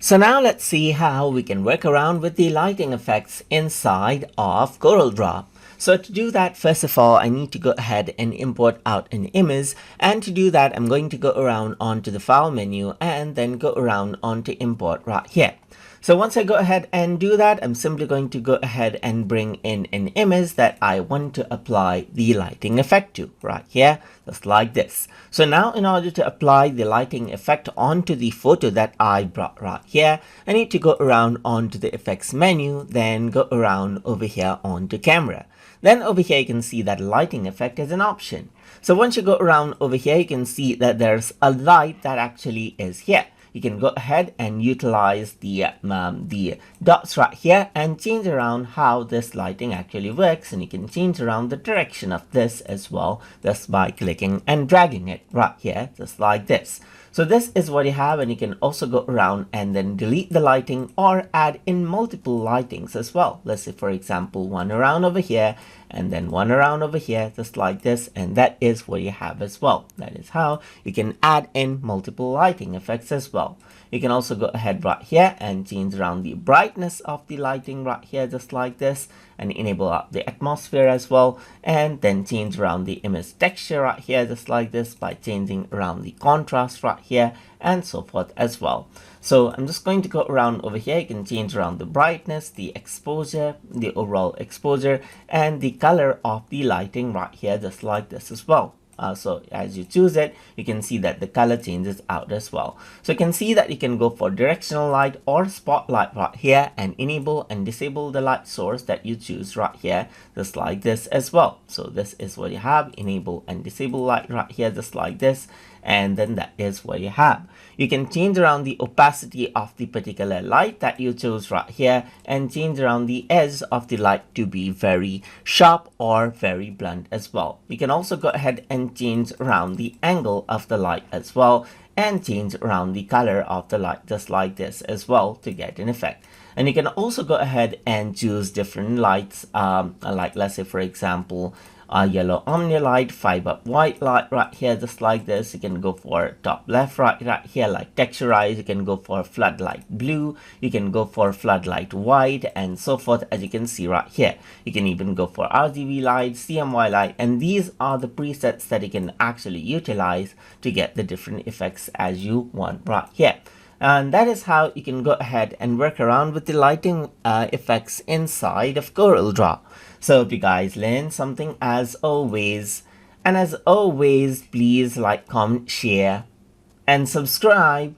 So now let's see how we can work around with the lighting effects inside of Corel Draw. So to do that, first of all, I need to go ahead and import out an image. And to do that, I'm going to go around onto the file menu and then go around onto import right here. So once I go ahead and do that, I'm simply going to go ahead and bring in an image that I want to apply the lighting effect to right here, just like this. So now in order to apply the lighting effect onto the photo that I brought right here, I need to go around onto the effects menu, then go around over here onto camera. Then over here you can see that lighting effect is an option. So once you go around over here, you can see that there's a light that actually is here. You can go ahead and utilize the dots right here and change around how this lighting actually works, and you can change around the direction of this as well just by clicking and dragging it right here just like this. So this is what you have, and you can also go around and then delete the lighting or add in multiple lightings as well. Let's say for example one around over here and then one around over here just like this, and that is what you have as well. That is how you can add in multiple lighting effects as well. You can also go ahead right here and change around the brightness of the lighting right here just like this, and enable up the atmosphere as well, and then change around the image texture right here just like this by changing around the contrast right here and so forth as well. So I'm just going to go around over here. You can change around the brightness, the exposure, the overall exposure, and the color of the lighting right here just like this as well. So as you choose it, you can see that the color changes out as well. So you can see that you can go for directional light or spotlight right here and enable and disable the light source that you choose right here just like this as well. So this is what you have, enable and disable light right here just like this, and then that is what you have. You can change around the opacity of the particular light that you chose right here and change around the edge of the light to be very sharp or very blunt as well. You can also go ahead and change around the angle of the light as well, and change around the color of the light just like this as well to get an effect. And you can also go ahead and choose different lights, like let's say for example yellow omni light, 5-up white light right here just like this. You can go for top left right here like texturize. You can go for floodlight blue, you can go for floodlight white, and so forth, as you can see right here. You can even go for RGB light, CMY light, and these are the presets that you can actually utilize to get the different effects as you want right here. And that is how you can go ahead and work around with the lighting effects inside of Corel Draw. So if you guys learned something as always, and as always, please like, comment, share, and subscribe.